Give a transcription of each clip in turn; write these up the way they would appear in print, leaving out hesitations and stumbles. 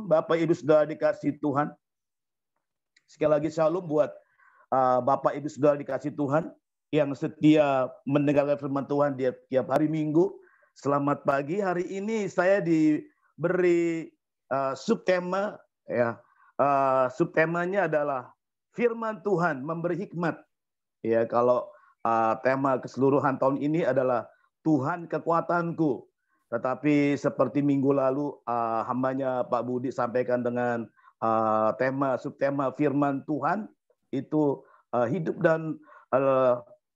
Shalom, Bapak Ibu Saudara dikasih Tuhan. Sekali lagi shalom buat Bapak Ibu Saudara dikasih Tuhan yang setia mendengarkan firman Tuhan tiap hari Minggu. Selamat pagi. Hari ini saya diberi subtema, ya. Subtemanya adalah firman Tuhan memberi hikmat. Ya, kalau tema keseluruhan tahun ini adalah Tuhan kekuatanku. Tetapi seperti minggu lalu hambanya Pak Budi sampaikan dengan subtema firman Tuhan itu hidup dan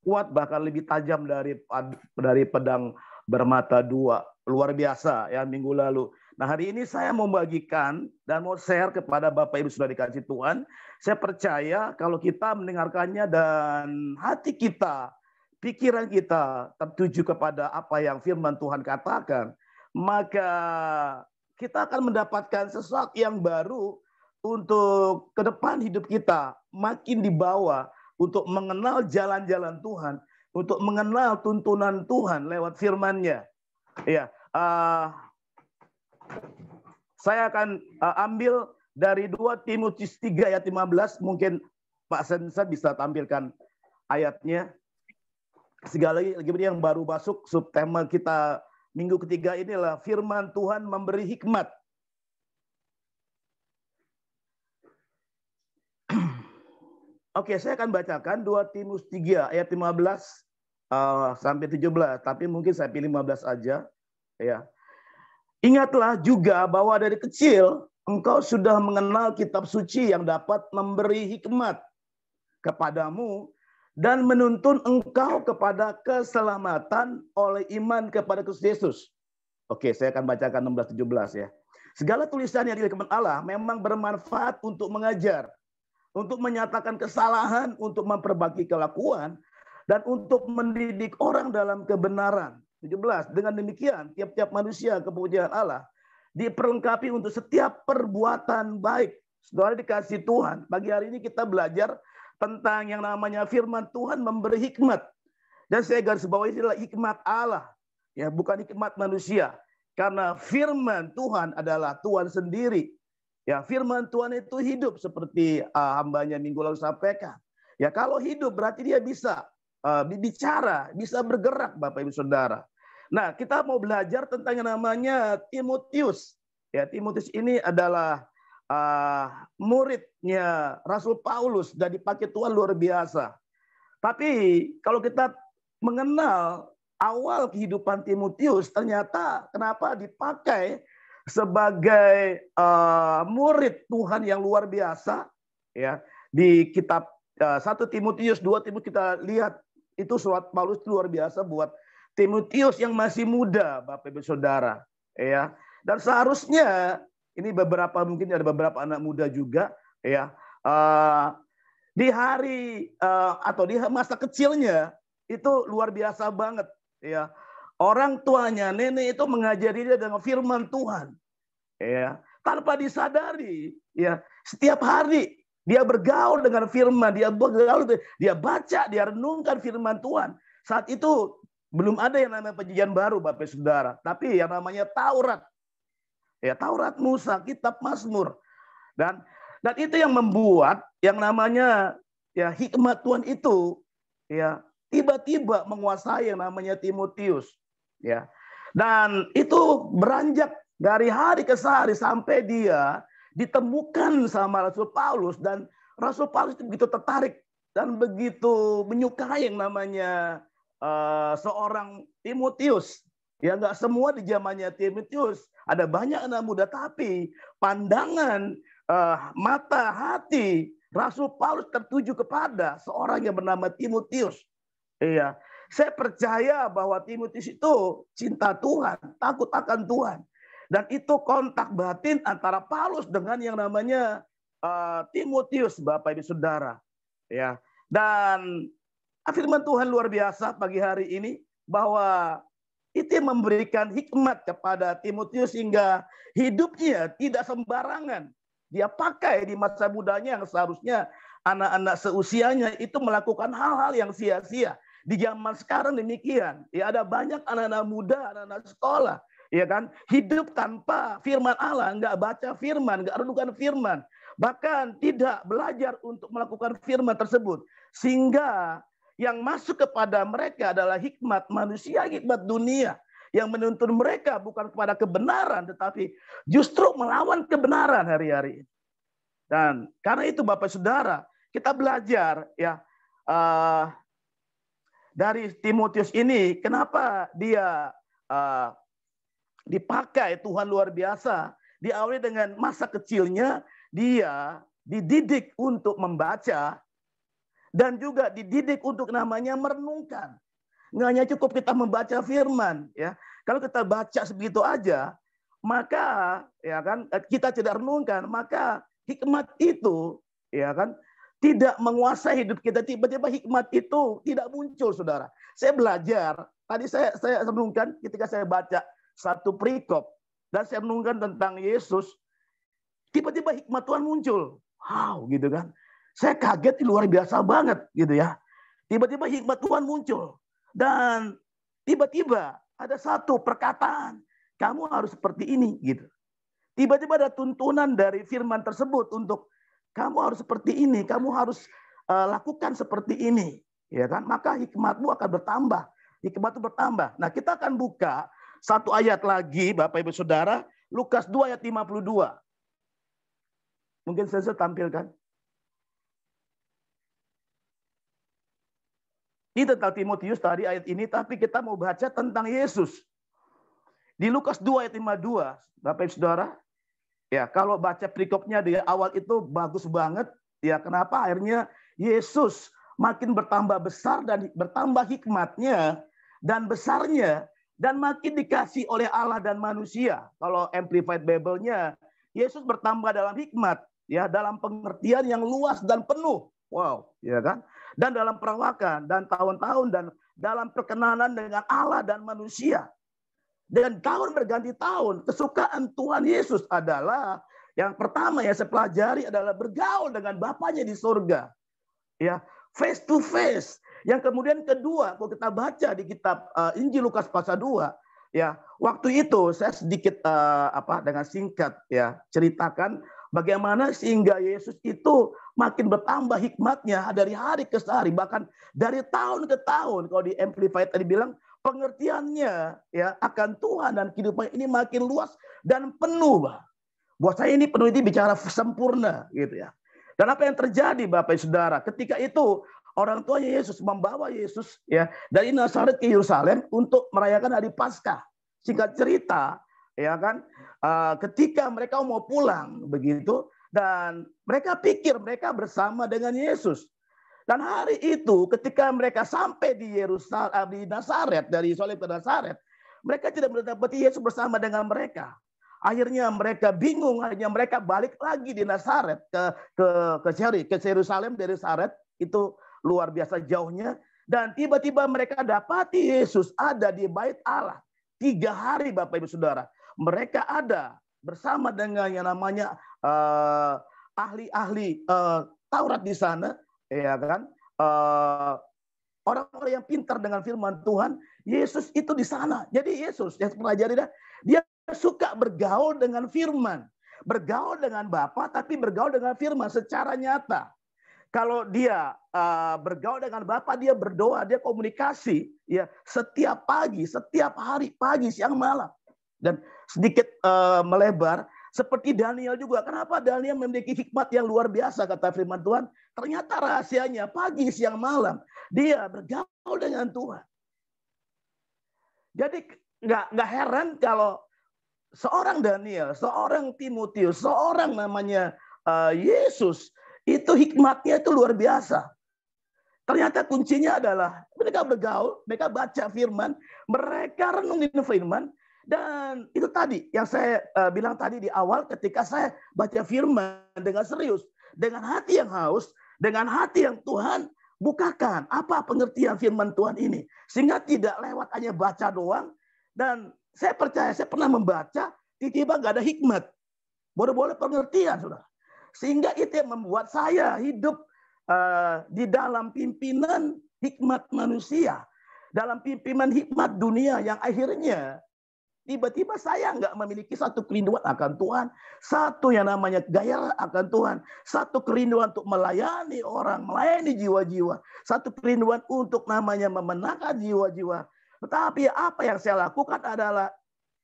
kuat, bahkan lebih tajam dari pedang bermata dua. Luar biasa ya minggu lalu. Nah, hari ini saya mau bagikan dan mau share kepada Bapak Ibu sudah dikasih Tuhan. Saya percaya kalau kita mendengarkannya dan hati kita, pikiran kita tertuju kepada apa yang firman Tuhan katakan, maka kita akan mendapatkan sesuatu yang baru untuk ke depan hidup kita, makin dibawa untuk mengenal jalan-jalan Tuhan, untuk mengenal tuntunan Tuhan lewat firman-Nya. Ya, saya akan ambil dari 2 Timotius 3 ayat 15, mungkin Pak Sensa bisa tampilkan ayatnya. Segala lagi yang baru masuk, subtema kita minggu ketiga inilah firman Tuhan memberi hikmat. Oke, saya akan bacakan 2 Timotius 3 ayat 15 sampai 17, tapi mungkin saya pilih 15 aja. Ya. Ingatlah juga bahwa dari kecil engkau sudah mengenal kitab suci yang dapat memberi hikmat kepadamu dan menuntun engkau kepada keselamatan oleh iman kepada Kristus Yesus. Oke, saya akan bacakan 16-17 ya. Segala tulisan yang diberikan Allah memang bermanfaat untuk mengajar, untuk menyatakan kesalahan, untuk memperbaiki kelakuan, dan untuk mendidik orang dalam kebenaran. 17. Dengan demikian, tiap-tiap manusia kepunyaan Allah diperlengkapi untuk setiap perbuatan baik. Saudara dikasih Tuhan, pagi hari ini kita belajar tentang yang namanya firman Tuhan memberi hikmat. Dan saya garis bawahi adalah hikmat Allah, ya, bukan hikmat manusia. Karena firman Tuhan adalah Tuhan sendiri. Ya, firman Tuhan itu hidup seperti hambanya minggu lalu sampaikan. Ya, kalau hidup berarti dia bisa bicara, bisa bergerak, Bapak Ibu Saudara. Nah, kita mau belajar tentang yang namanya Timotius. Ya, Timotius ini adalah muridnya Rasul Paulus dan dipakai Tuhan luar biasa. Tapi kalau kita mengenal awal kehidupan Timotius, ternyata kenapa dipakai sebagai murid Tuhan yang luar biasa, ya. Di kitab 1 Timotius, 2 Timotius kita lihat itu surat Paulus luar biasa buat Timotius yang masih muda, Bapak Ibu Saudara, ya. Dan seharusnya ini mungkin ada beberapa anak muda juga, ya. Di hari atau di masa kecilnya itu luar biasa banget, ya. Orang tuanya, nenek itu mengajari dia dengan firman Tuhan, ya. Tanpa disadari, ya. Setiap hari dia bergaul dengan firman, dia baca, dia renungkan firman Tuhan. Saat itu belum ada yang namanya perjanjian baru, Bapak Saudara, tapi yang namanya Taurat. Ya, Taurat Musa, kitab Mazmur. Dan itu yang membuat yang namanya ya hikmat Tuhan itu ya tiba-tiba menguasai yang namanya Timotius, ya. Dan itu beranjak dari hari ke hari sampai dia ditemukan sama Rasul Paulus, dan Rasul Paulus itu begitu tertarik dan begitu menyukai yang namanya seorang Timotius. Ya, nggak semua di zamannya Timotius, ada banyak anak muda, tapi pandangan mata hati Rasul Paulus tertuju kepada seorang yang bernama Timotius. Iya, saya percaya bahwa Timotius itu cinta Tuhan, takut akan Tuhan. Dan itu kontak batin antara Paulus dengan yang namanya Timotius, Bapak Ibu Saudara. Ya. Dan firman Tuhan luar biasa pagi hari ini bahwa itu memberikan hikmat kepada Timotius sehingga hidupnya tidak sembarangan. Dia pakai di masa mudanya yang seharusnya anak-anak seusianya itu melakukan hal-hal yang sia-sia. Di zaman sekarang demikian. Ya, ada banyak anak-anak muda, anak-anak sekolah ya kan? Hidup tanpa firman Allah, nggak baca firman, nggak renungkan firman, bahkan tidak belajar untuk melakukan firman tersebut, sehingga yang masuk kepada mereka adalah hikmat manusia, hikmat dunia, yang menuntun mereka bukan kepada kebenaran, tetapi justru melawan kebenaran hari-hari. Dan karena itu Bapak Saudara, kita belajar ya dari Timotius ini, kenapa dia dipakai Tuhan luar biasa. Diawali dengan masa kecilnya, dia dididik untuk membaca, dan juga dididik untuk namanya merenungkan. Nggak hanya cukup kita membaca firman, ya. Kalau kita baca sebegitu aja, maka ya kan kita tidak renungkan, maka hikmat itu ya kan tidak menguasai hidup kita. Tiba-tiba hikmat itu tidak muncul, saudara. Saya belajar, tadi saya renungkan ketika saya baca satu perikop dan saya renungkan tentang Yesus, tiba-tiba hikmat Tuhan muncul. Wow, gitu kan. Saya kaget, luar biasa banget gitu ya. Tiba-tiba hikmat Tuhan muncul. Dan tiba-tiba ada satu perkataan, kamu harus seperti ini gitu. Tiba-tiba ada tuntunan dari firman tersebut untuk kamu harus seperti ini, kamu harus lakukan seperti ini, ya kan? Maka hikmatmu akan bertambah. Hikmat itu bertambah. Nah, kita akan buka satu ayat lagi, Bapak Ibu Saudara, Lukas 2 ayat 52. Mungkin saya tampilkan. Ini tentang Timotius tadi ayat ini, tapi kita mau baca tentang Yesus. Di Lukas 2 ayat 52, Bapak Ibu Saudara, ya kalau baca perikopnya di awal itu bagus banget. Ya kenapa akhirnya Yesus makin bertambah besar dan bertambah hikmatnya dan besarnya dan makin dikasih oleh Allah dan manusia. Kalau Amplified Bible-nya, Yesus bertambah dalam hikmat, ya dalam pengertian yang luas dan penuh. Wow, ya kan? Dan dalam perawakan dan tahun-tahun dan dalam perkenanan dengan Allah dan manusia. Dan tahun berganti tahun, kesukaan Tuhan Yesus adalah yang pertama yang saya pelajari adalah bergaul dengan Bapaknya di surga. Ya, face to face. Yang kemudian kedua, kalau kita baca di kitab Injil Lukas pasal 2, ya, waktu itu saya sedikit dengan singkat ya ceritakan bagaimana sehingga Yesus itu makin bertambah hikmatnya dari hari ke hari, bahkan dari tahun ke tahun. Kalau di Amplified tadi bilang pengertiannya ya akan Tuhan dan kehidupan ini makin luas dan penuh, Pak. Buat saya ini penuh ini bicara sempurna gitu ya. Dan apa yang terjadi Bapak Ibu Saudara? Ketika itu orang tuanya Yesus membawa Yesus ya dari Nazaret ke Yerusalem untuk merayakan hari Paskah. Singkat cerita, ya kan, ketika mereka mau pulang begitu dan mereka pikir mereka bersama dengan Yesus. Dan hari itu ketika mereka sampai di Yerusalem, di Nazaret, dari Yerusalem ke Nazaret, mereka tidak mendapati Yesus bersama dengan mereka. Akhirnya mereka bingung, akhirnya mereka balik lagi di Nazaret ke Yerusalem dari Nazaret, itu luar biasa jauhnya. Dan tiba-tiba mereka dapati Yesus ada di bait Allah 3 hari, Bapak Ibu Saudara. Mereka ada bersama dengan yang namanya ahli-ahli Taurat di sana, ya kan? Orang-orang yang pintar dengan firman Tuhan, Yesus itu di sana. Jadi Yesus yang pelajari dia suka bergaul dengan firman, bergaul dengan Bapa, tapi bergaul dengan firman secara nyata. Kalau dia bergaul dengan Bapa, dia berdoa, dia komunikasi, ya setiap pagi, setiap hari, pagi, siang, malam. Dan sedikit melebar, seperti Daniel juga. Kenapa Daniel memiliki hikmat yang luar biasa, kata firman Tuhan? Ternyata rahasianya pagi, siang, malam dia bergaul dengan Tuhan. Jadi nggak heran kalau seorang Daniel, seorang Timotius, seorang namanya Yesus, itu hikmatnya itu luar biasa. Ternyata kuncinya adalah mereka bergaul, mereka baca firman, mereka renungin firman. Dan itu tadi yang saya bilang tadi di awal, ketika saya baca firman dengan serius, dengan hati yang haus, dengan hati yang Tuhan bukakan apa pengertian firman Tuhan ini. Sehingga tidak lewat hanya baca doang. Dan saya percaya, saya pernah membaca, tiba-tiba nggak ada hikmat. Boleh-boleh pengertian, saudara. Sehingga itu yang membuat saya hidup di dalam pimpinan hikmat manusia. Dalam pimpinan hikmat dunia yang akhirnya tiba-tiba saya nggak memiliki satu kerinduan akan Tuhan, satu yang namanya gairah akan Tuhan, satu kerinduan untuk melayani orang, melayani jiwa-jiwa, satu kerinduan untuk namanya memenangkan jiwa-jiwa. Tetapi apa yang saya lakukan adalah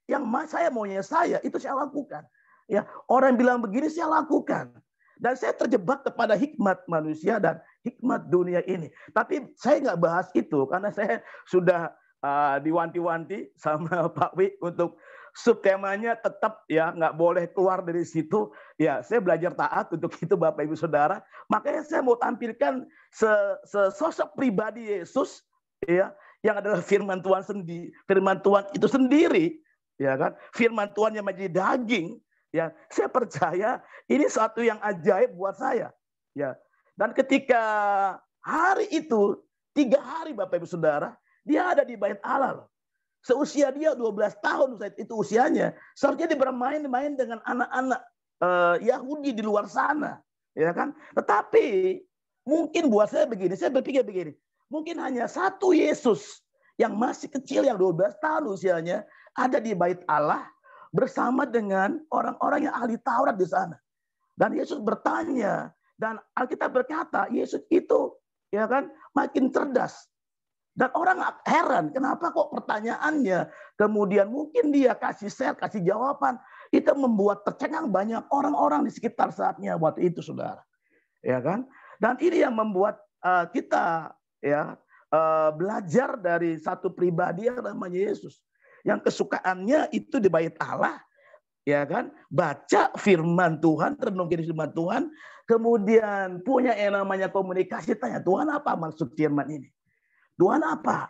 yang saya maunya saya itu saya lakukan. Ya, orang bilang begini saya lakukan. Dan saya terjebak kepada hikmat manusia dan hikmat dunia ini. Tapi saya nggak bahas itu karena saya sudah diwanti-wanti sama Pak Wi untuk subtemanya tetap ya nggak boleh keluar dari situ. Ya, saya belajar taat untuk itu Bapak Ibu Saudara. Makanya saya mau tampilkan sosok pribadi Yesus ya yang adalah firman Tuhan sendiri. Firman Tuhan itu sendiri, ya kan? Firman Tuhan yang menjadi daging. Ya, saya percaya ini suatu yang ajaib buat saya. Ya, dan ketika hari itu 3 hari Bapak Ibu Saudara, dia ada di bait Allah. Seusia dia 12 tahun saat itu usianya. Seharusnya dia bermain-main dengan anak-anak Yahudi di luar sana, ya kan? Tetapi mungkin buat saya begini, saya berpikir begini. Mungkin hanya satu Yesus yang masih kecil yang 12 tahun usianya ada di bait Allah bersama dengan orang-orang yang ahli Taurat di sana. Dan Yesus bertanya dan Alkitab berkata Yesus itu ya kan makin cerdas. Dan orang heran, kenapa kok pertanyaannya, kemudian mungkin dia kasih share, kasih jawaban, itu membuat tercengang banyak orang-orang di sekitar saatnya waktu itu, saudara. Ya kan? Dan ini yang membuat kita ya belajar dari satu pribadi yang namanya Yesus, yang kesukaannya itu di bait Allah, ya kan? Baca firman Tuhan, renungin firman Tuhan, kemudian punya yang namanya komunikasi, tanya Tuhan apa maksud firman ini? Tuhan apa?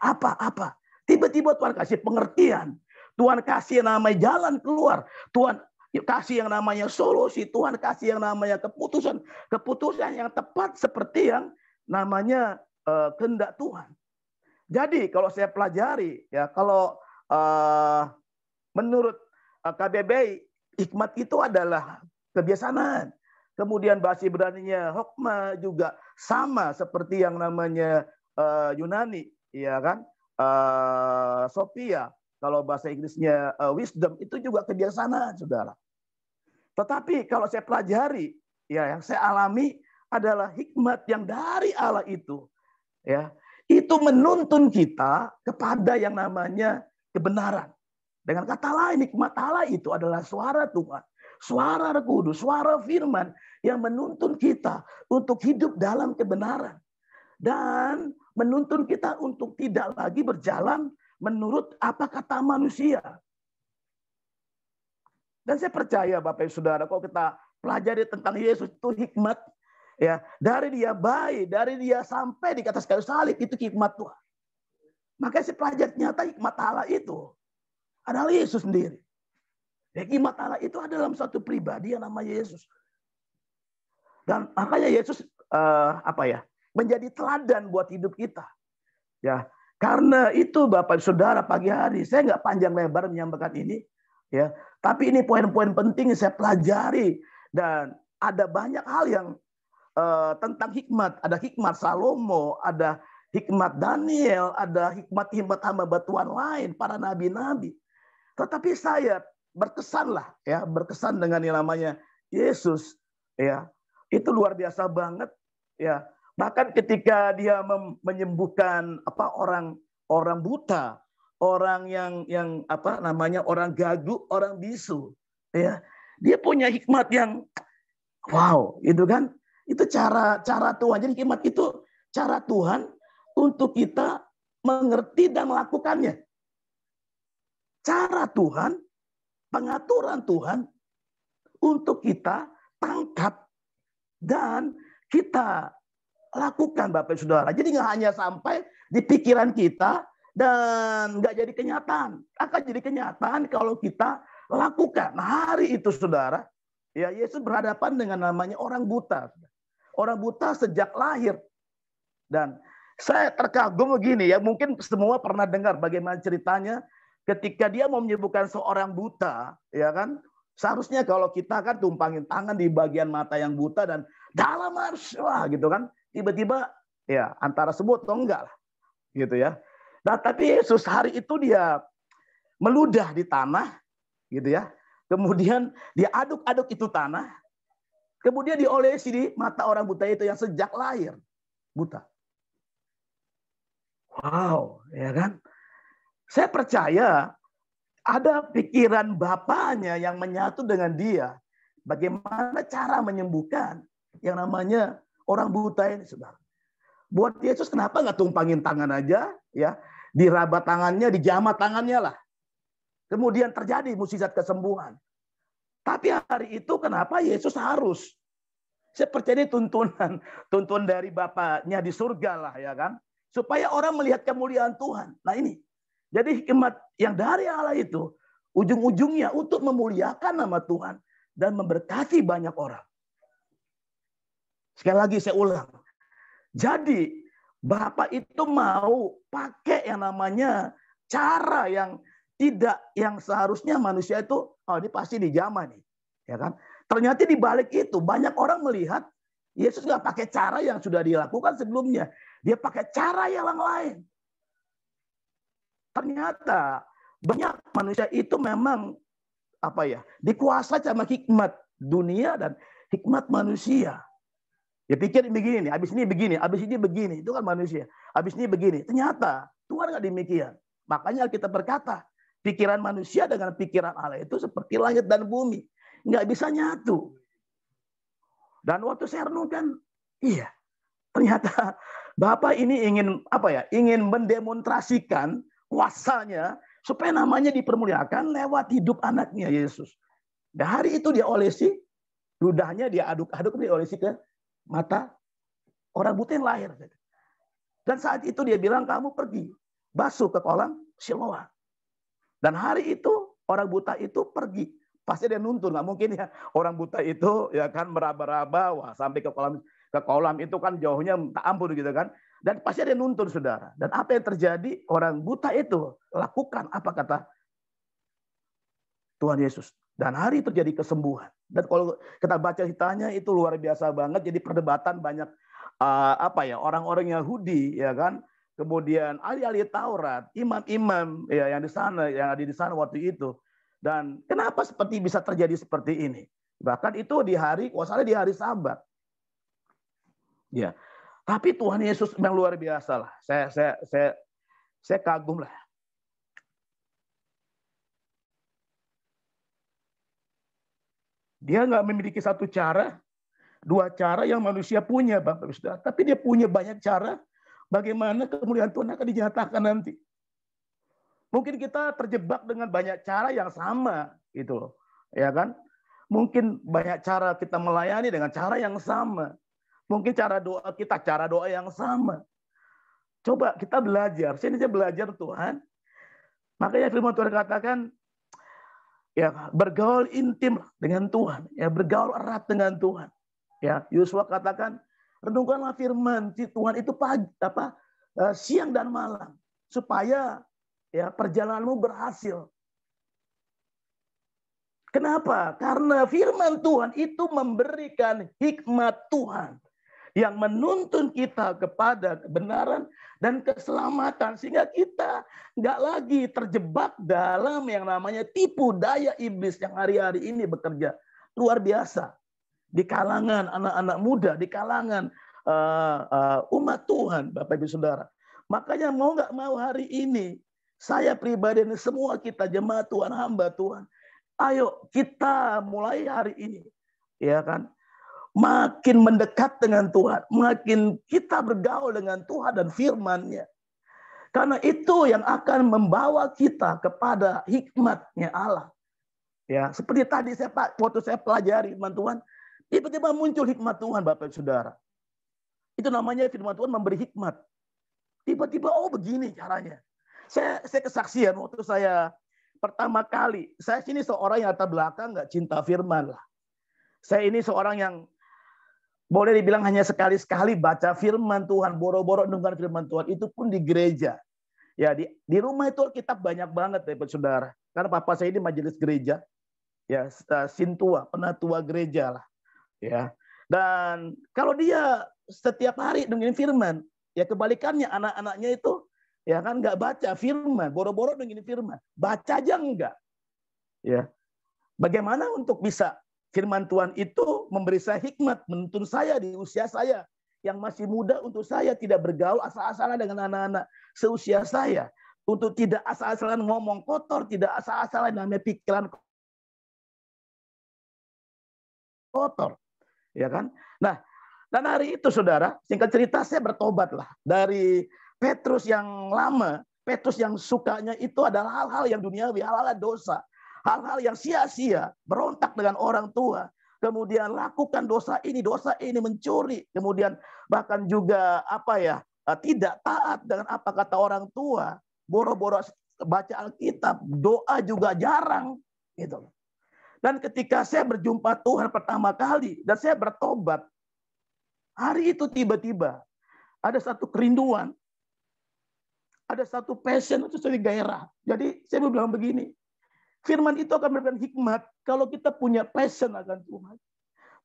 Tiba-tiba Tuhan kasih pengertian. Tuhan kasih yang namanya jalan keluar. Tuhan kasih yang namanya solusi. Tuhan kasih yang namanya keputusan. Keputusan yang tepat seperti yang namanya kehendak Tuhan. Jadi kalau saya pelajari, ya kalau menurut KBBI, hikmat itu adalah kebiasaan. Kemudian bahasa Ibrani-nya hokmah juga sama seperti yang namanya Yunani, ya kan? Sophia, kalau bahasa Inggrisnya wisdom, itu juga kebiasaan, saudara. Tetapi kalau saya pelajari, ya yang saya alami adalah hikmat yang dari Allah itu, ya itu menuntun kita kepada yang namanya kebenaran. Dengan kata lain, hikmat Allah itu adalah suara Tuhan, suara Roh Kudus, suara firman yang menuntun kita untuk hidup dalam kebenaran. Dan menuntun kita untuk tidak lagi berjalan menurut apa kata manusia. Dan saya percaya Bapak Ibu Saudara, kalau kita pelajari tentang Yesus itu hikmat, ya dari dia bayi, dari dia sampai di atas kayu salib itu hikmat Tuhan. Makanya saya pelajari ternyata hikmat Allah itu adalah Yesus sendiri. Ya, hikmat Allah itu ada dalam satu pribadi yang namanya Yesus. Dan makanya Yesus menjadi teladan buat hidup kita. Ya, karena itu Bapak Saudara pagi hari saya nggak panjang lebar menyampaikan ini, ya. Tapi ini poin-poin penting yang saya pelajari dan ada banyak hal yang tentang hikmat. Ada hikmat Salomo, ada hikmat Daniel, ada hikmat-hikmat hamba Tuhan lain, para nabi-nabi. Tetapi saya berkesan dengan yang namanya Yesus, ya. Itu luar biasa banget, ya. Bahkan ketika dia menyembuhkan orang buta, orang yang orang gagu, orang bisu, ya. Dia punya hikmat yang wow, itu kan. Itu cara Tuhan. Jadi hikmat itu cara Tuhan untuk kita mengerti dan melakukannya. Cara Tuhan, pengaturan Tuhan untuk kita tangkap dan kita lakukan Bapak Saudara. Jadi nggak hanya sampai di pikiran kita dan nggak jadi kenyataan. Akan jadi kenyataan kalau kita lakukan. Nah, hari itu Saudara, ya Yesus berhadapan dengan namanya orang buta. Orang buta sejak lahir. Dan saya terkagum begini ya, mungkin semua pernah dengar bagaimana ceritanya ketika dia mau menyembuhkan seorang buta, ya kan? Seharusnya kalau kita kan tumpangin tangan di bagian mata yang buta dan dalam harus gitu kan. Tiba-tiba ya antara sembuh atau enggak lah gitu ya. Nah, tapi Yesus hari itu dia meludah di tanah, gitu ya. Kemudian dia aduk-aduk itu tanah, kemudian diolesi di mata orang buta itu yang sejak lahir buta. Wow, ya kan? Saya percaya ada pikiran bapaknya yang menyatu dengan dia. Bagaimana cara menyembuhkan yang namanya orang buta ini, saudara. Buat Yesus kenapa nggak tumpangin tangan aja, ya, diraba tangannya, dijamah tangannya lah. Kemudian terjadi mukjizat kesembuhan. Tapi hari itu kenapa Yesus harus? Saya percaya ini tuntun dari Bapaknya di surga lah, ya kan? Supaya orang melihat kemuliaan Tuhan. Nah ini, jadi hikmat yang dari Allah itu ujung-ujungnya untuk memuliakan nama Tuhan dan memberkati banyak orang. Sekali lagi saya ulang. Jadi Bapak itu mau pakai yang namanya cara yang tidak, yang seharusnya manusia itu, oh ini pasti dijamah nih, ya kan? Ternyata di balik itu banyak orang melihat Yesus nggak pakai cara yang sudah dilakukan sebelumnya, dia pakai cara yang lain. Ternyata banyak manusia itu memang apa ya, dikuasai sama hikmat dunia dan hikmat manusia. Ya pikir begini nih, habis ini begini, habis ini begini, itu kan manusia. Habis ini begini, ternyata Tuhan nggak demikian. Makanya kita berkata, pikiran manusia dengan pikiran Allah itu seperti langit dan bumi. Nggak bisa nyatu. Dan waktu saya renungkan, iya, ternyata Bapak ini ingin apa ya? Ingin mendemonstrasikan kuasanya supaya namanya dipermuliakan lewat hidup anaknya Yesus. Dan hari itu dia olesi, ludahnya dia aduk-aduk, dia olesi ke mata orang buta yang lahir. Dan saat itu dia bilang, kamu pergi basuh ke kolam Siloam. Dan hari itu orang buta itu pergi. Pasti dia nuntun, nggak mungkin ya orang buta itu ya kan meraba-raba, wah sampai ke kolam itu kan jauhnya tak ampun gitu kan. Dan pasti dia nuntun, saudara. Dan apa yang terjadi? Orang buta itu lakukan apa kata Tuhan Yesus. Dan hari terjadi kesembuhan. Dan kalau kita baca ceritanya itu luar biasa banget. Jadi perdebatan banyak apa ya, orang-orang Yahudi ya kan. Kemudian ahli-ahli Taurat, imam-imam ya yang ada di sana waktu itu. Dan kenapa seperti bisa terjadi seperti ini? Bahkan itu di hari, kuasanya di hari Sabat. Ya, tapi Tuhan Yesus memang luar biasa lah. Saya kagum lah. Dia nggak memiliki satu cara, dua cara yang manusia punya, Bapak Ibu Saudara. Tapi dia punya banyak cara. Bagaimana kemuliaan Tuhan akan dinyatakan nanti. Mungkin kita terjebak dengan banyak cara yang sama, gitu loh, ya kan? Mungkin banyak cara kita melayani dengan cara yang sama. Mungkin cara doa yang sama. Coba kita belajar. Saya belajar Tuhan. Makanya firman Tuhan katakan, ya bergaul intim dengan Tuhan, ya bergaul erat dengan Tuhan. Ya, Yosua katakan, renungkanlah firman Tuhan itu siang dan malam supaya ya perjalananmu berhasil. Kenapa? Karena firman Tuhan itu memberikan hikmat Tuhan yang menuntun kita kepada kebenaran dan keselamatan. Sehingga kita nggak lagi terjebak dalam yang namanya tipu daya iblis yang hari-hari ini bekerja. Luar biasa. Di kalangan anak-anak muda, di kalangan umat Tuhan, Bapak Ibu Saudara. Makanya mau nggak mau hari ini, saya pribadi dan semua kita jemaat Tuhan, hamba Tuhan, ayo kita mulai hari ini, ya kan, makin mendekat dengan Tuhan, makin kita bergaul dengan Tuhan dan firman-Nya. Karena itu yang akan membawa kita kepada hikmat-Nya Allah. Ya, seperti tadi waktu saya pelajari firman Tuhan, tiba-tiba muncul hikmat Tuhan, Bapak Saudara. Itu namanya firman Tuhan memberi hikmat. Tiba-tiba, oh begini caranya. Saya kesaksian waktu saya pertama kali, saya ini seorang yang latar belakang nggak cinta firman lah. Saya ini seorang yang boleh dibilang hanya sekali-sekali baca firman Tuhan, boro-boro dengar firman Tuhan, itu pun di gereja. Ya di rumah itu kitab banyak banget, Bapak Saudara. Karena papa saya ini majelis gereja, ya sintua, penatua gereja lah. Ya. Dan kalau dia setiap hari dengerin firman, ya kebalikannya anak-anaknya itu Ya kan, nggak baca firman, boro-boro dengan firman, baca aja enggak. Ya, bagaimana untuk bisa firman Tuhan itu memberi saya hikmat, menuntun saya di usia saya yang masih muda, untuk saya tidak bergaul asal-asalan dengan anak-anak seusia saya, untuk tidak asal-asalan ngomong kotor, tidak asal-asalan namanya pikiran kotor, ya kan? Nah, dan hari itu saudara, singkat cerita saya bertobatlah dari Petrus yang lama. Petrus yang sukanya itu adalah hal-hal yang duniawi, hal-hal dosa, hal-hal yang sia-sia, berontak dengan orang tua, kemudian lakukan dosa ini, mencuri, kemudian bahkan juga tidak taat dengan apa kata orang tua, boro-boro baca Alkitab, doa juga jarang, gitu. Dan ketika saya berjumpa Tuhan pertama kali dan saya bertobat, hari itu tiba-tiba ada satu kerinduan, ada satu passion, itu satu gairah. Jadi saya bilang begini, firman itu akan memberikan hikmat kalau kita punya passion akan Tuhan.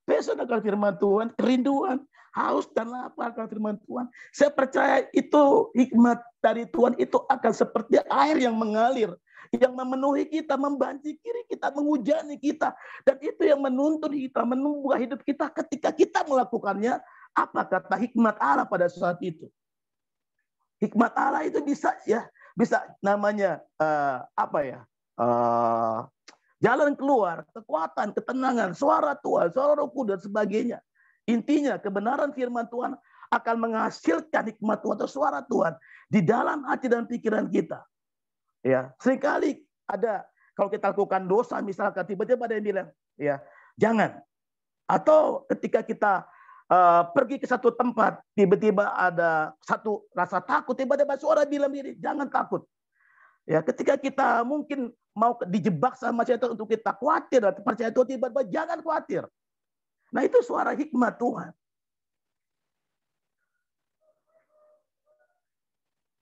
Passion akan firman Tuhan, kerinduan, haus dan lapar akan firman Tuhan. Saya percaya itu hikmat dari Tuhan itu akan seperti air yang mengalir, yang memenuhi kita, membanjiri kita, menghujani kita. Dan itu yang menuntun kita, menumbuh hidup kita ketika kita melakukannya. Apa kata hikmat Allah pada saat itu? Hikmat Allah itu bisa namanya jalan keluar, kekuatan, ketenangan, suara Tuhan, suara Roh Kudus dan sebagainya. Intinya kebenaran firman Tuhan akan menghasilkan hikmat Tuhan atau suara Tuhan di dalam hati dan pikiran kita. Ya, seringkali ada kalau kita lakukan dosa, misalkan tiba-tiba ada yang bilang, ya jangan. Atau ketika kita pergi ke satu tempat, tiba-tiba ada satu rasa takut, tiba-tiba suara bilang diri, jangan takut. Ya, ketika kita mungkin mau dijebak sama setan untuk kita khawatir atau percaya Tuhan, tiba-tiba jangan khawatir. Nah, itu suara hikmat Tuhan.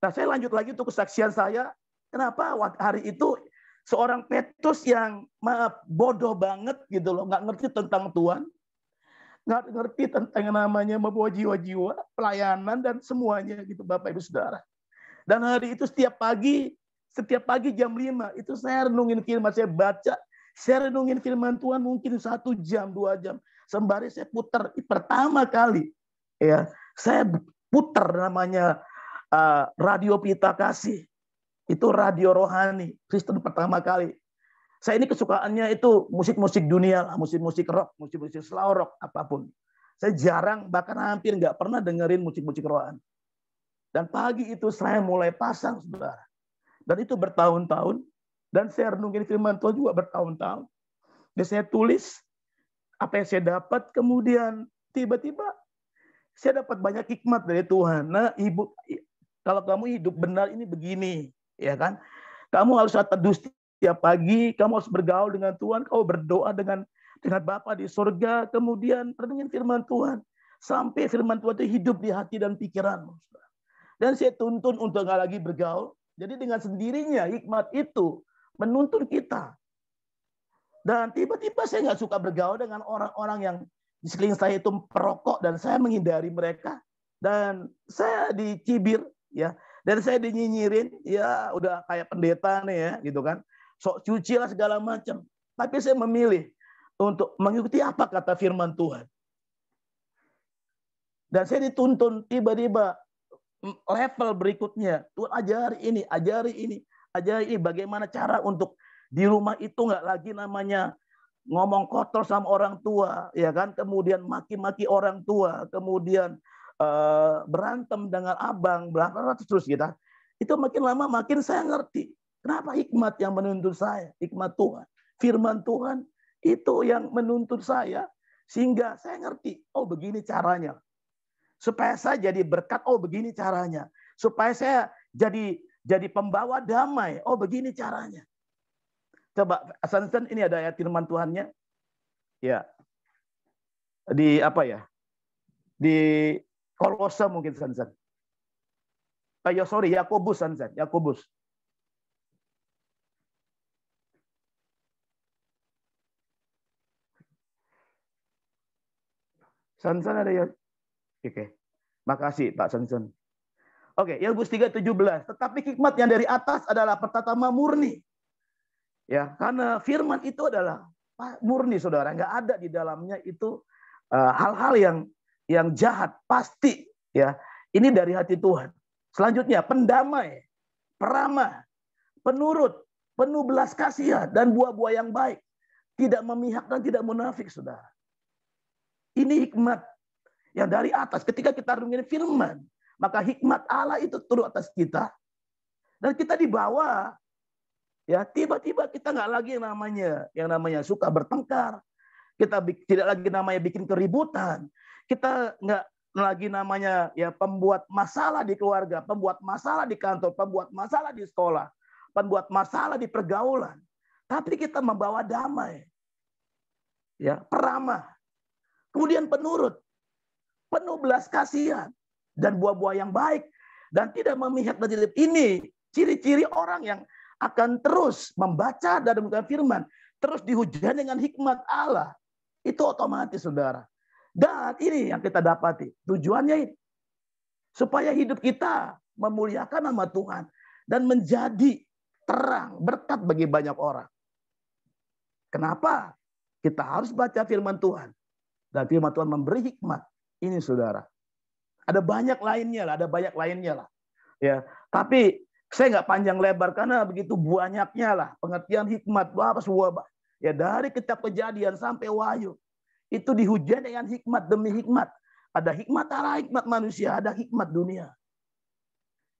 Nah, saya lanjut lagi untuk kesaksian saya. Kenapa hari itu seorang Petrus yang bodoh banget gitu loh, nggak ngerti tentang Tuhan, nggak ngerti tentang yang namanya membawa jiwa-jiwa, pelayanan dan semuanya gitu Bapak Ibu Saudara. Dan hari itu setiap pagi jam 5 itu saya renungin firman, saya baca, saya renungin firman Tuhan mungkin 1 jam, 2 jam. Sembari saya putar pertama kali, ya saya putar namanya Radio Pita Kasih. Itu radio rohani Kristen pertama kali. Saya ini kesukaannya itu musik-musik dunia lah, musik-musik rock, musik-musik slow rock, apapun. Saya jarang, bahkan hampir nggak pernah dengerin musik-musik rohani. Dan pagi itu saya mulai pasang, saudara. Dan itu bertahun-tahun. Dan saya renungin firman Tuhan juga bertahun-tahun. Dan saya tulis apa yang saya dapat, kemudian tiba-tiba saya dapat banyak hikmat dari Tuhan. Nah, Ibu, kalau kamu hidup benar ini begini, ya kan? Kamu harus teduh setiap pagi, kamu harus bergaul dengan Tuhan, kamu berdoa dengan Bapa di surga, kemudian renungin firman Tuhan. Sampai firman Tuhan itu hidup di hati dan pikiranmu. Dan saya tuntun untuk nggak lagi bergaul. Jadi dengan sendirinya hikmat itu menuntun kita. Dan tiba-tiba saya nggak suka bergaul dengan orang-orang yang di sekeliling saya itu perokok, dan saya menghindari mereka. Dan saya dicibir, ya. Dan saya dinyinyirin, ya udah kayak pendeta nih ya, gitu kan. Sok cuci lah segala macam. Tapi saya memilih untuk mengikuti apa kata firman Tuhan. Dan saya dituntun tiba-tiba level berikutnya. Tuhan ajari ini, bagaimana cara untuk di rumah itu nggak lagi namanya ngomong kotor sama orang tua, ya kan? Kemudian maki-maki orang tua, kemudian berantem dengan abang, terus kita. Itu makin lama makin saya ngerti. Kenapa hikmat yang menuntun saya? Hikmat Tuhan. Firman Tuhan itu yang menuntun saya. Sehingga saya ngerti, oh begini caranya. Supaya saya jadi berkat, oh begini caranya. Supaya saya jadi pembawa damai, oh begini caranya. Coba, Sansen, ini ada ayat firman Tuhannya. Ya. Di apa ya? Di Kolose mungkin, Sansen. Yakobus, Sansen. Yakobus. Sansen ada ya? Oke. Makasih Pak Sansen. Oke, Yakobus 3:17. Tetapi hikmat yang dari atas adalah pertama murni. Ya, karena firman itu adalah murni, saudara. Nggak ada di dalamnya itu hal-hal yang jahat, pasti. Ya, ini dari hati Tuhan. Selanjutnya, pendamai, peramah, penurut, penuh belas kasihan, dan buah-buah yang baik. Tidak memihak dan tidak munafik, saudara. Ini hikmat yang dari atas. Ketika kita renungin firman, maka hikmat Allah itu turun atas kita. Dan kita dibawa. Ya, tiba-tiba kita nggak lagi yang namanya suka bertengkar. Kita tidak lagi namanya bikin keributan. Kita nggak lagi namanya ya pembuat masalah di keluarga, pembuat masalah di kantor, pembuat masalah di sekolah, pembuat masalah di pergaulan. Tapi kita membawa damai. Ya, peramah. Kemudian penurut, penuh belas kasihan, dan buah-buah yang baik, dan tidak memihak dan tidak. Ini ciri-ciri orang yang akan terus membaca dan membuka firman, terus dihujani dengan hikmat Allah. Itu otomatis, saudara. Dan ini yang kita dapati. Tujuannya ini, supaya hidup kita memuliakan nama Tuhan dan menjadi terang, berkat bagi banyak orang. Kenapa? Kita harus baca firman Tuhan. Dan firman Tuhan memberi hikmat. Ini, saudara. Ada banyak lainnya lah. Ya, tapi saya nggak panjang lebar karena begitu banyaknya lah pengertian hikmat. Ya, dari kitab Kejadian sampai Wahyu itu dihujani dengan hikmat demi hikmat. Ada hikmat Allah, hikmat manusia, ada hikmat dunia.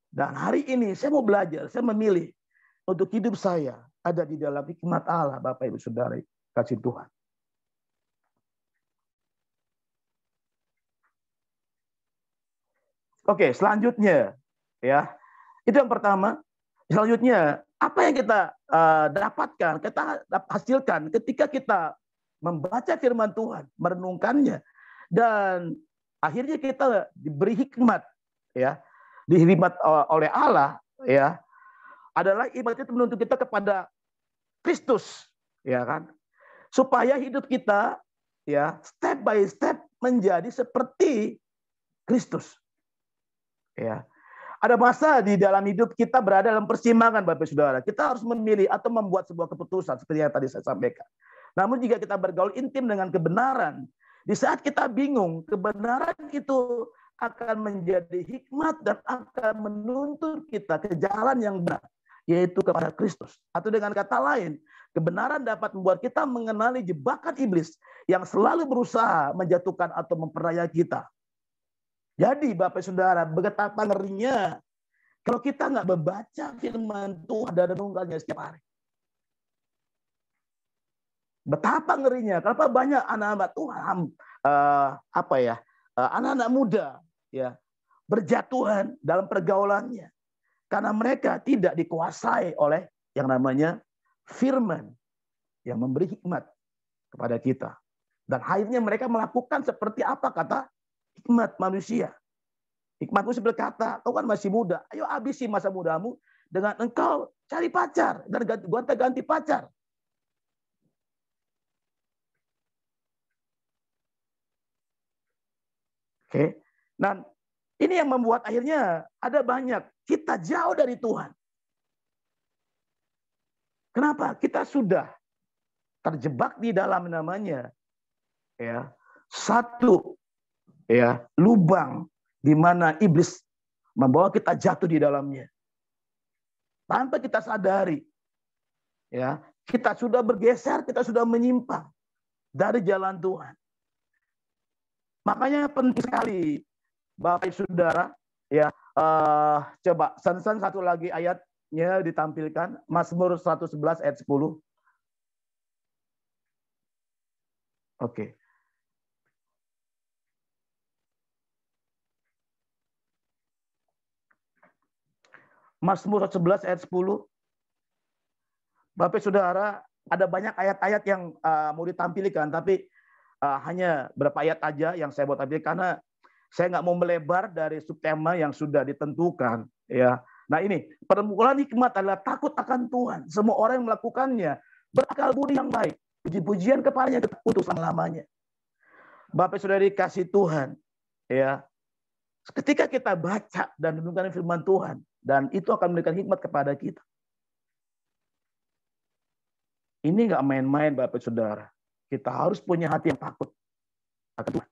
Dan hari ini saya mau belajar, saya memilih untuk hidup saya ada di dalam hikmat Allah, Bapak Ibu Saudara, kasih Tuhan. Oke, selanjutnya ya. Itu yang pertama. Selanjutnya, apa yang kita dapatkan, kita hasilkan ketika kita membaca firman Tuhan, merenungkannya, dan akhirnya kita diberi hikmat, ya, dihikmat oleh Allah, ya, adalah hikmat itu menuntut kita kepada Kristus, ya kan, supaya hidup kita, ya, step by step menjadi seperti Kristus, ya. Ada masa di dalam hidup kita berada dalam persimpangan, Bapak Saudara. Kita harus memilih atau membuat sebuah keputusan seperti yang tadi saya sampaikan. Namun jika kita bergaul intim dengan kebenaran, di saat kita bingung, kebenaran itu akan menjadi hikmat dan akan menuntun kita ke jalan yang benar, yaitu kepada Kristus. Atau dengan kata lain, kebenaran dapat membuat kita mengenali jebakan iblis yang selalu berusaha menjatuhkan atau memperdaya kita. Jadi Bapak Saudara, betapa ngerinya kalau kita nggak membaca firman Tuhan dan renungkannya setiap hari. Betapa ngerinya, kenapa banyak anak-anak Tuhan, anak-anak muda, ya, berjatuhan dalam pergaulannya, karena mereka tidak dikuasai oleh yang namanya firman yang memberi hikmat kepada kita. Dan akhirnya mereka melakukan seperti apa kata hikmat manusia. Hikmat manusia berkata, kau kan masih muda, ayo habisi masa mudamu dengan engkau cari pacar dan gonta-ganti pacar. Oke. Nah, ini yang membuat akhirnya ada banyak kita jauh dari Tuhan. Kenapa? Kita sudah terjebak di dalam namanya, ya, satu, ya, lubang di mana iblis membawa kita jatuh di dalamnya. Tanpa kita sadari, ya, kita sudah bergeser, kita sudah menyimpang dari jalan Tuhan. Makanya penting sekali, Bapak Saudara, ya, coba Sansan satu lagi ayatnya ditampilkan, Mazmur 111 ayat 10. Oke. Mazmur 11 ayat 10. Bapak Saudara, ada banyak ayat-ayat yang mau ditampilkan, tapi hanya berapa ayat aja yang saya mau tampilkan karena saya nggak mau melebar dari subtema yang sudah ditentukan, ya. Nah, ini permulaan hikmat adalah takut akan Tuhan. Semua orang yang melakukannya berakal budi yang baik. Puji-pujian kepadanya untuk selama-lamanya. Bapak Saudara dikasih Tuhan, ya. Ketika kita baca dan renungkan firman Tuhan, dan itu akan memberikan hikmat kepada kita. Ini nggak main-main, Bapak Saudara. Kita harus punya hati yang takut akan Tuhan.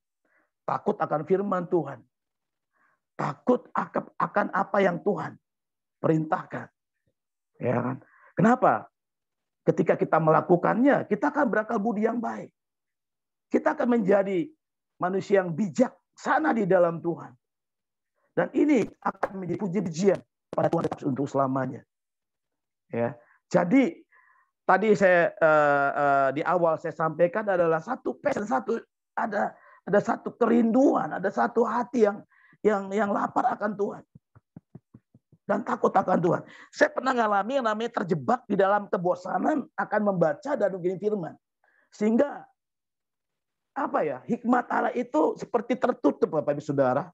Takut akan firman Tuhan. Takut akan apa yang Tuhan perintahkan. Ya kan? Kenapa? Ketika kita melakukannya, kita akan berakal budi yang baik. Kita akan menjadi manusia yang bijaksana di dalam Tuhan. Dan ini akan menjadi puji-pujian kepada Tuhan untuk selamanya. Ya. Jadi tadi saya di awal saya sampaikan adalah satu passion, ada satu kerinduan, ada satu hati yang lapar akan Tuhan dan takut akan Tuhan. Saya pernah mengalami yang namanya terjebak di dalam kebosanan akan membaca dan mengirim firman, sehingga apa ya, hikmat Allah itu seperti tertutup, Bapak Ibu Saudara.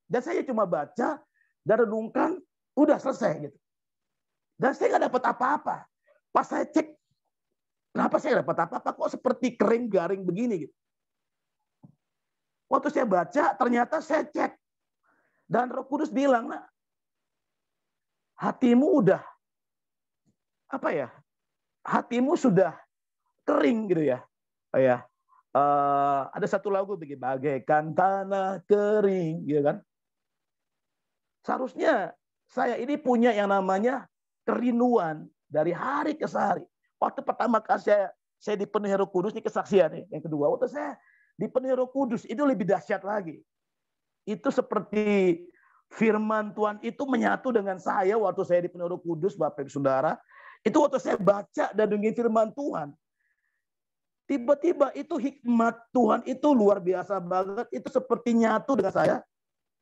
Dan saya cuma baca dan renungkan, udah selesai gitu. Dan saya nggak dapat apa-apa. Pas saya cek, kenapa saya dapat apa-apa? Kok seperti kering garing begini gitu. Waktu saya baca, ternyata saya cek. Dan Roh Kudus bilang, nah, hatimu udah, apa ya, hatimu sudah kering gitu ya. Ya, ada satu lagu begini, bagaikan tanah kering, gitu kan. Seharusnya saya ini punya yang namanya kerinduan dari hari ke hari. Waktu pertama kali saya dipenuhi Roh Kudus, ini kesaksian nih. Yang kedua, waktu saya dipenuhi Roh Kudus, itu lebih dahsyat lagi. Itu seperti firman Tuhan itu menyatu dengan saya waktu saya dipenuhi Roh Kudus, Bapak Ibu Saudara. Itu waktu saya baca dan dengar firman Tuhan. Tiba-tiba itu hikmat Tuhan itu luar biasa banget. Itu seperti nyatu dengan saya.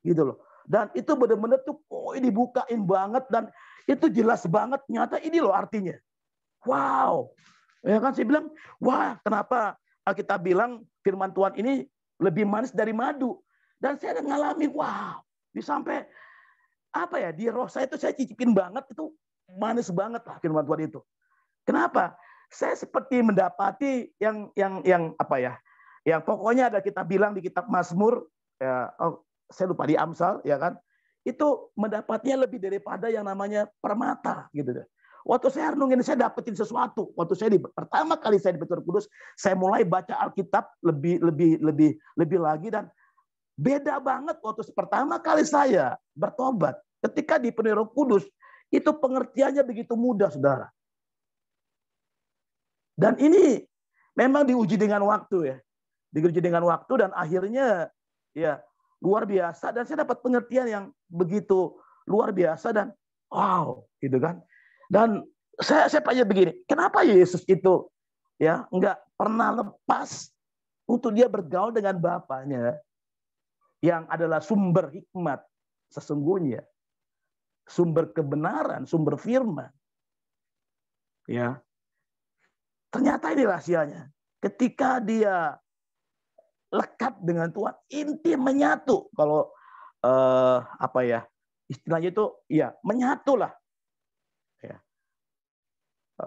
Gitu loh. Dan itu benar-benar tuh dibukain banget dan itu jelas banget, nyata ini loh artinya. Wow. Ya kan saya bilang, wah, kenapa kita bilang firman Tuhan ini lebih manis dari madu. Dan saya ngalami, wow, sampai apa ya, di roh saya itu saya cicipin banget, itu manis banget lah firman Tuhan itu. Kenapa? Saya seperti mendapati yang apa ya? Yang pokoknya ada kita bilang di kitab Mazmur, ya, saya lupa di Amsal, ya kan? Itu mendapatnya lebih daripada yang namanya permata, gitu. Waktu saya renungin, saya dapetin sesuatu. Waktu saya pertama kali saya dipenuhi Roh Kudus, saya mulai baca Alkitab lebih lagi, dan beda banget waktu pertama kali saya bertobat. Ketika dipenuhi Roh Kudus, itu pengertiannya begitu mudah, saudara. Dan ini memang diuji dengan waktu ya, diuji dengan waktu, dan akhirnya ya luar biasa, dan saya dapat pengertian yang begitu luar biasa dan wow, gitu kan. Dan saya tanya begini, kenapa Yesus itu ya nggak pernah lepas untuk dia bergaul dengan Bapaknya yang adalah sumber hikmat sesungguhnya, sumber kebenaran, sumber firman. Ya. Ternyata ini rahasianya. Ketika dia lekat dengan Tuhan, inti menyatu. Kalau apa ya istilahnya itu, ya menyatulah, ya.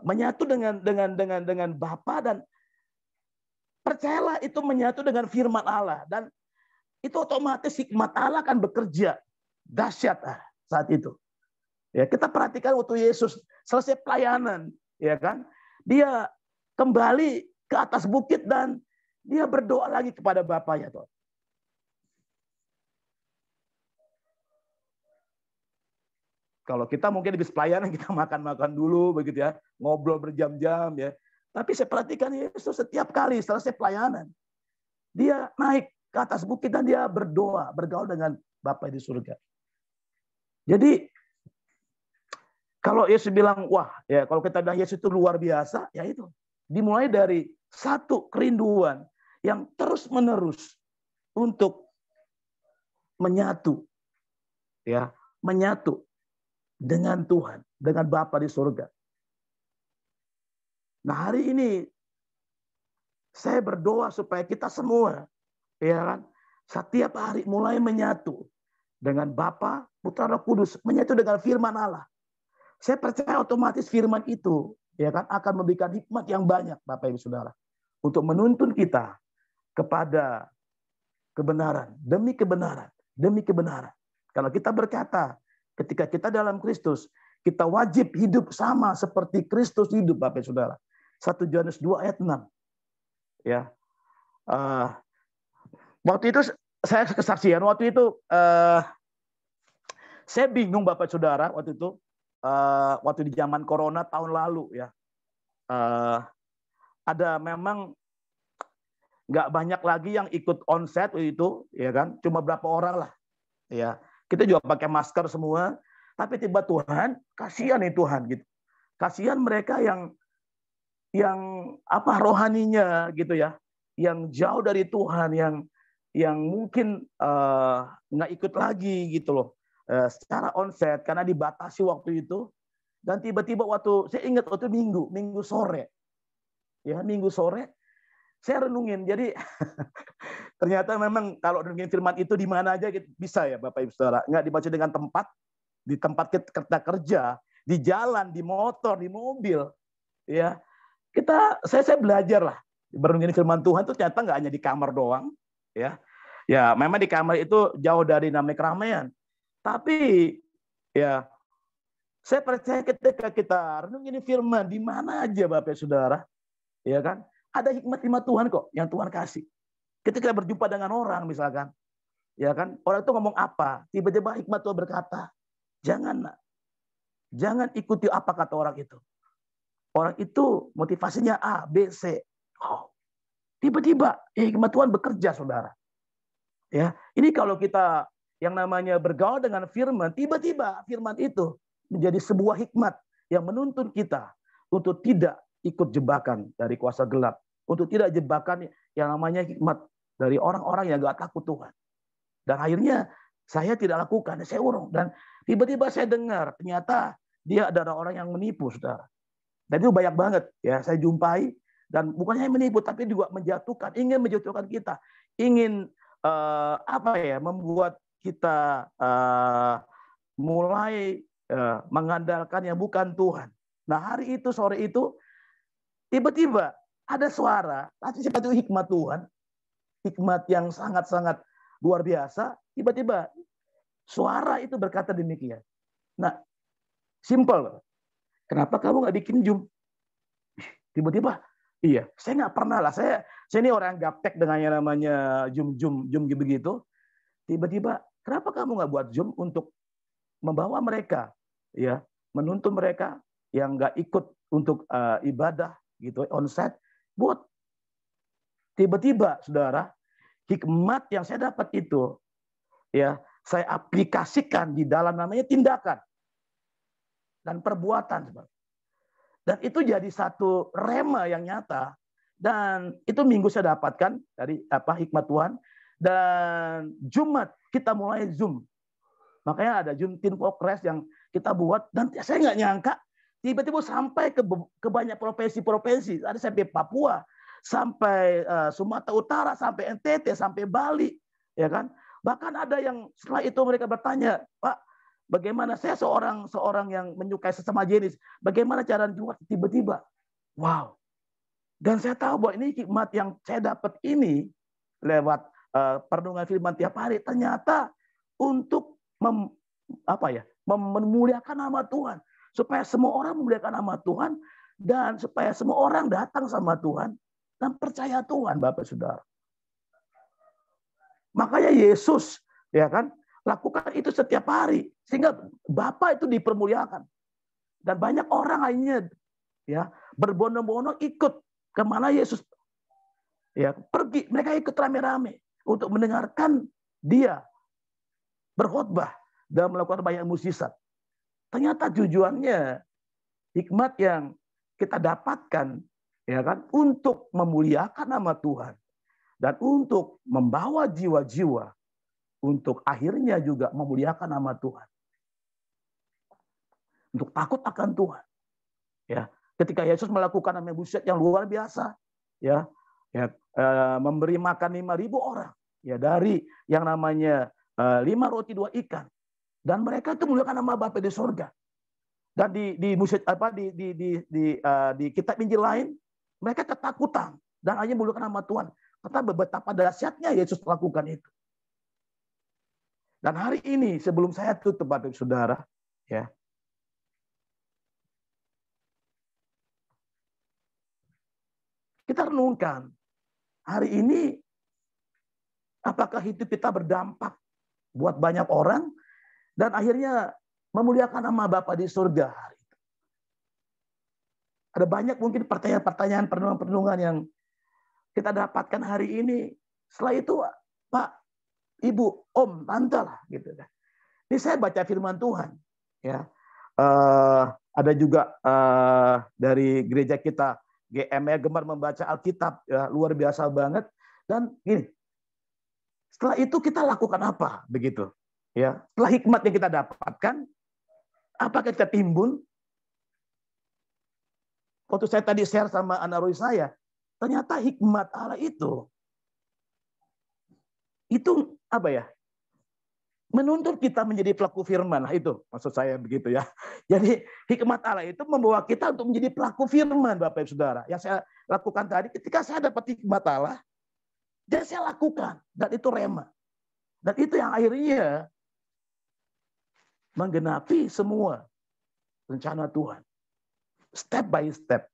Menyatu dengan Bapa, dan percayalah itu menyatu dengan firman Allah, dan itu otomatis hikmat Allah akan bekerja dahsyat saat itu. Ya, kita perhatikan waktu Yesus selesai pelayanan, ya kan, dia kembali ke atas bukit dan dia berdoa lagi kepada Bapaknya, tuh. Kalau kita mungkin habis pelayanan kita makan-makan dulu begitu ya, ngobrol berjam-jam ya. Tapi saya perhatikan Yesus setiap kali selesai pelayanan, dia naik ke atas bukit dan dia berdoa, bergaul dengan Bapa di surga. Jadi kalau Yesus bilang, wah ya, kalau kita bilang Yesus itu luar biasa, ya itu dimulai dari satu kerinduan yang terus-menerus untuk menyatu, ya, menyatu dengan Tuhan, dengan Bapa di surga. Nah, hari ini saya berdoa supaya kita semua, ya kan, setiap hari mulai menyatu dengan Bapa, Putra, Roh Kudus, menyatu dengan firman Allah. Saya percaya otomatis firman itu, ya kan, akan memberikan hikmat yang banyak, Bapak Ibu Saudara, untuk menuntun kita kepada kebenaran, demi kebenaran, demi kebenaran. Kalau kita berkata, ketika kita dalam Kristus, kita wajib hidup sama seperti Kristus hidup, Bapak Saudara. 1 Yohanes 2 ayat 6. Ya. Waktu itu saya kesaksian, waktu itu saya bingung Bapak Saudara waktu itu, waktu di zaman Corona tahun lalu ya. Ada memang nggak banyak lagi yang ikut onset itu, ya kan? Cuma berapa orang lah, ya. Kita juga pakai masker semua, tapi tiba Tuhan, kasihan nih Tuhan gitu. Kasihan mereka yang apa rohaninya gitu ya, yang jauh dari Tuhan, yang mungkin nggak ikut lagi gitu loh, secara onset karena dibatasi waktu itu. Dan tiba-tiba waktu saya ingat waktu Minggu sore, ya Minggu sore saya renungin. Jadi ternyata memang kalau renungin firman itu di mana aja bisa ya Bapak Ibu Saudara. Nggak dibaca dengan tempat, di tempat kita kerja, di jalan, di motor, di mobil. Ya, saya belajar lah berenungin firman Tuhan itu ternyata nggak hanya di kamar doang. Ya memang di kamar itu jauh dari namanya keramaian. Tapi ya saya percaya ketika kita renungin firman di mana aja Bapak Saudara, ya kan? Ada hikmat Tuhan kok yang Tuhan kasih. Ketika berjumpa dengan orang misalkan, ya kan? Orang itu ngomong apa? Tiba-tiba hikmat Tuhan berkata, jangan ikuti apa kata orang itu. Orang itu motivasinya A, B, C. Oh, tiba-tiba hikmat Tuhan bekerja, saudara. Ya, ini kalau kita yang namanya bergaul dengan firman, tiba-tiba firman itu menjadi sebuah hikmat yang menuntun kita untuk tidak ikut jebakan dari kuasa gelap, untuk tidak jebakan yang namanya hikmat dari orang-orang yang gak takut Tuhan. Dan akhirnya saya tidak lakukan, saya urung. Dan tiba-tiba saya dengar ternyata dia adalah orang yang menipu, saudara. Dan itu banyak banget ya saya jumpai, dan bukan hanya menipu tapi juga menjatuhkan, ingin menjatuhkan kita, ingin membuat kita mulai mengandalkan yang bukan Tuhan. Nah hari itu, sore itu, tiba-tiba ada suara, seperti itu hikmat Tuhan, hikmat yang sangat-sangat luar biasa. Tiba-tiba suara itu berkata demikian. Nah, simple. Kenapa kamu nggak bikin Zoom? Tiba-tiba, iya, saya nggak pernah lah. Saya ini orang yang gaptek dengan yang namanya Zoom begitu. Tiba-tiba, kenapa kamu nggak buat Zoom untuk membawa mereka, ya, menuntun mereka yang nggak ikut untuk ibadah gitu, onsite, buat. Tiba-tiba, saudara, hikmat yang saya dapat itu, ya, saya aplikasikan di dalam namanya tindakan dan perbuatan. Dan itu jadi satu rema yang nyata. Dan itu Minggu saya dapatkan dari hikmat Tuhan. Dan Jumat kita mulai Zoom. Makanya ada Zoom Team Progress yang kita buat. Dan saya nggak nyangka tiba-tiba sampai ke banyak provinsi-provinsi. Ada sampai Papua, sampai Sumatera Utara, sampai NTT, sampai Bali, ya kan? Bahkan ada yang setelah itu mereka bertanya, Pak, bagaimana saya seorang yang menyukai sesama jenis, bagaimana cara jual? Tiba-tiba, wow. Dan saya tahu bahwa ini hikmat yang saya dapat ini lewat perenungan firman tiap hari, ternyata untuk memuliakan nama Tuhan, supaya semua orang memuliakan nama Tuhan, dan supaya semua orang datang sama Tuhan dan percaya Tuhan, Bapak Saudara. Makanya Yesus, ya kan, lakukan itu setiap hari sehingga Bapa itu dipermuliakan. Dan banyak orang lainnya ya berbondong-bondong ikut kemana Yesus ya pergi, mereka ikut rame-rame untuk mendengarkan dia berkhotbah dan melakukan banyak mukjizat. Ternyata tujuannya hikmat yang kita dapatkan, ya kan, untuk memuliakan nama Tuhan dan untuk membawa jiwa-jiwa untuk akhirnya juga memuliakan nama Tuhan. Untuk takut akan Tuhan. Ya, ketika Yesus melakukan namanya mukjizat yang luar biasa, ya memberi makan 5.000 orang, ya dari yang namanya 5 roti 2 ikan, dan mereka itu memuliakan nama Bapa di surga. Dan di kitab Injil lain, mereka ketakutan dan hanya memuliakan nama Tuhan. Kata betapa dahsyatnya Yesus melakukan itu. Dan hari ini sebelum saya tutup Bapak Ibu Saudara, ya. Kita renungkan hari ini apakah hidup kita berdampak buat banyak orang dan akhirnya memuliakan nama Bapa di surga. Ada banyak mungkin pertanyaan-pertanyaan, perenungan-perenungan yang kita dapatkan hari ini. Setelah itu, Pak, Ibu, Om, Tante lah, gitu kan. Ini saya baca firman Tuhan, ya. Ada juga dari gereja kita GM ya, gemar membaca Alkitab, ya, luar biasa banget. Dan gini, setelah itu kita lakukan apa, begitu? Ya, setelah hikmat yang kita dapatkan, apakah kita timbun? Waktu saya tadi share sama anak Roy saya, ternyata hikmat Allah itu apa ya? Menuntut kita menjadi pelaku firman. Nah, itu maksud saya begitu ya. Jadi hikmat Allah itu membawa kita untuk menjadi pelaku firman, Bapak Ibu Saudara. Yang saya lakukan tadi, ketika saya dapat hikmat Allah, dan saya lakukan. Dan itu rema. Dan itu yang akhirnya menggenapi semua rencana Tuhan. Step by step.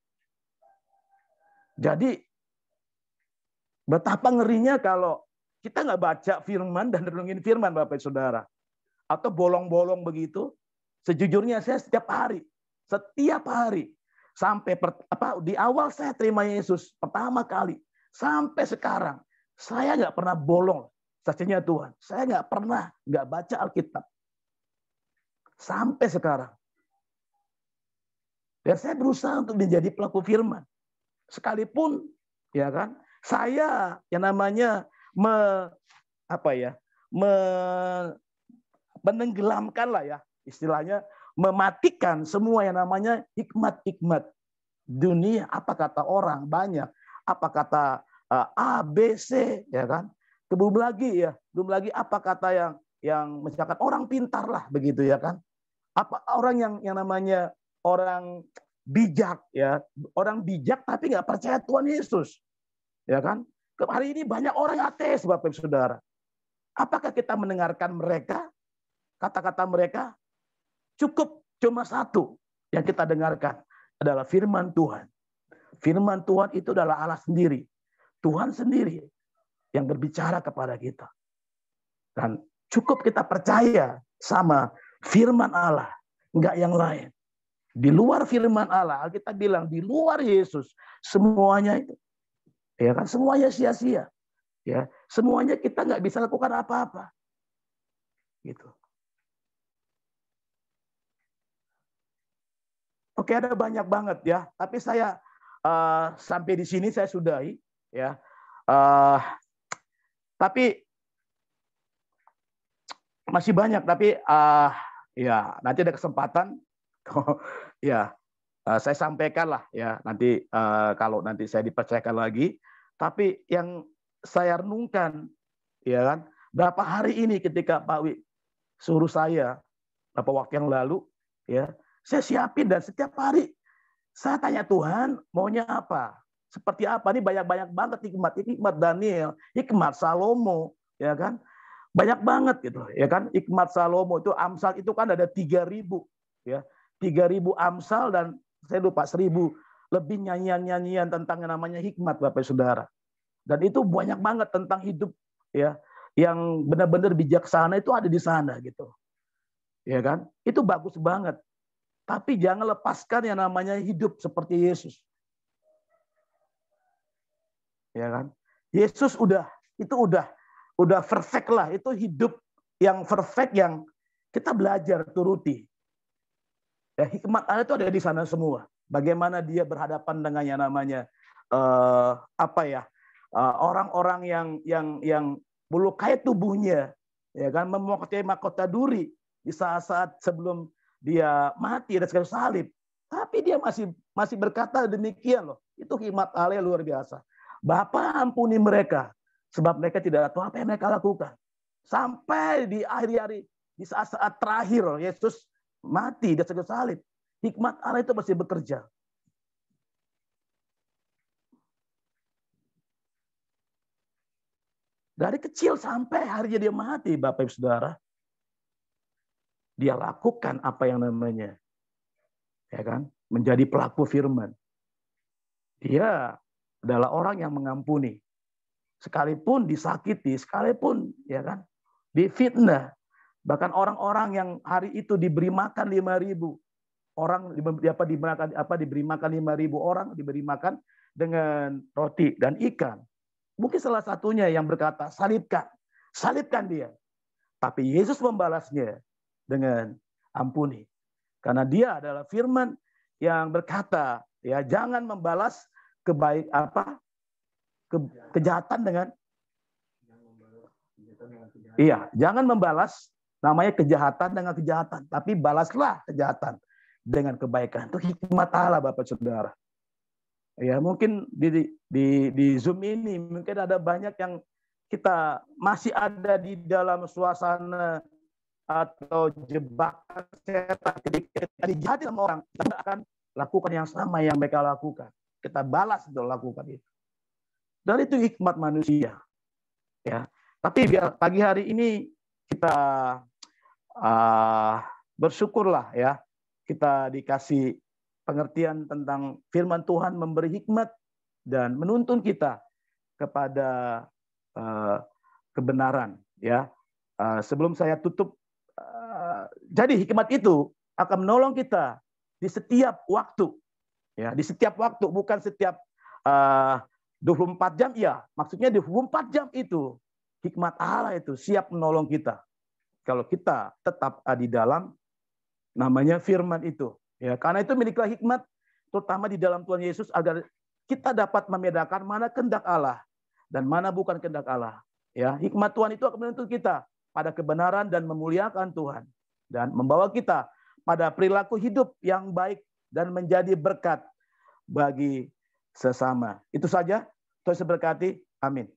Jadi betapa ngerinya kalau kita nggak baca firman dan renungin firman, Bapak Saudara. Atau bolong-bolong begitu. Sejujurnya saya setiap hari. Sampai di awal saya terima Yesus pertama kali. Sampai sekarang. Saya nggak pernah bolong. Saksinya Tuhan. Saya nggak pernah nggak baca Alkitab. Sampai sekarang. Dan saya berusaha untuk menjadi pelaku firman. Sekalipun ya kan, saya yang namanya menenggelamkan lah ya, istilahnya mematikan semua yang namanya hikmat-hikmat dunia, apa kata orang banyak, apa kata A, B, C, ya kan. Belum lagi apa kata yang misalkan orang pintar lah begitu ya kan. Apa orang yang namanya orang bijak ya, orang bijak tapi nggak percaya Tuhan Yesus, ya kan? Hari ini banyak orang ateis, Bapak Ibu Saudara. Apakah kita mendengarkan mereka? Kata-kata mereka cukup cuma satu yang kita dengarkan adalah firman Tuhan. Firman Tuhan itu adalah Allah sendiri, Tuhan sendiri yang berbicara kepada kita. Dan cukup kita percaya sama firman Allah, enggak yang lain. Di luar firman Allah, kita bilang di luar Yesus, semuanya itu, ya kan, semuanya sia-sia, ya, semuanya kita nggak bisa lakukan apa-apa, gitu. Oke, ada banyak banget ya, tapi saya sampai di sini saya sudahi, ya. Tapi masih banyak, tapi ya nanti ada kesempatan. Ya, saya sampaikan lah ya nanti kalau nanti saya dipercayakan lagi. Tapi yang saya renungkan, ya kan, berapa hari ini ketika Pak Wi suruh saya beberapa waktu yang lalu, ya saya siapin dan setiap hari saya tanya Tuhan maunya apa, seperti apa. Ini banyak banget hikmat Daniel, hikmat Salomo, ya kan, banyak banget gitu, ya kan. Hikmat Salomo itu Amsal itu kan ada 3.000, ya. 3.000 Amsal dan saya lupa 1.000 lebih nyanyian-nyanyian tentang yang namanya hikmat, Bapak Saudara. Dan itu banyak banget tentang hidup ya yang benar-benar bijaksana itu ada di sana gitu. Ya kan? Itu bagus banget. Tapi jangan lepaskan yang namanya hidup seperti Yesus. Ya kan? Yesus udah perfect lah, itu hidup yang perfect yang kita belajar turuti. Ya, hikmat Allah itu ada di sana semua. Bagaimana dia berhadapan dengan yang namanya orang-orang yang melukai tubuhnya, ya kan, memakai mahkota duri di saat-saat sebelum dia mati dan sekali salib. Tapi dia masih berkata demikian loh. Itu hikmat Allah luar biasa. Bapa ampuni mereka sebab mereka tidak tahu apa yang mereka lakukan. Sampai di akhir-hari, di saat-saat terakhir Yesus mati dan sekali salib, hikmat Allah itu masih bekerja. Dari kecil sampai harinya dia mati, Bapak Ibu Saudara. dia lakukan apa yang namanya, ya kan, menjadi pelaku firman. Dia adalah orang yang mengampuni, sekalipun disakiti, sekalipun ya kan, difitnah. Bahkan orang-orang yang hari itu diberi makan 5.000 orang, diberi makan 5.000 orang, diberi makan dengan roti dan ikan. Mungkin salah satunya yang berkata, salibkan dia. Tapi Yesus membalasnya dengan ampuni. Karena dia adalah firman yang berkata, ya jangan membalas kejahatan dengan jangan membalas namanya kejahatan dengan kejahatan, tapi balaslah kejahatan dengan kebaikan. Itu hikmat Allah, Bapak Saudara. Ya, mungkin di Zoom ini mungkin ada banyak yang kita masih ada di dalam suasana atau jebakan setan. Ketika dijahati sama orang, kita akan lakukan yang sama yang mereka lakukan. Kita balas untuk lakukan itu. Dan itu hikmat manusia. Ya. Tapi biar pagi hari ini kita bersyukurlah ya, kita dikasih pengertian tentang firman Tuhan, memberi hikmat dan menuntun kita kepada kebenaran. Ya, sebelum saya tutup, jadi hikmat itu akan menolong kita di setiap waktu. Ya, di setiap waktu, bukan setiap 24 jam. Ya, maksudnya 24 jam itu hikmat Allah itu siap menolong kita. Kalau kita tetap di dalam namanya firman itu. Ya, karena itu miliklah hikmat, terutama di dalam Tuhan Yesus, agar kita dapat membedakan mana kehendak Allah dan mana bukan kehendak Allah. Ya, hikmat Tuhan itu akan menuntun kita pada kebenaran dan memuliakan Tuhan dan membawa kita pada perilaku hidup yang baik dan menjadi berkat bagi sesama. Itu saja. Tuhan berkati. Amin.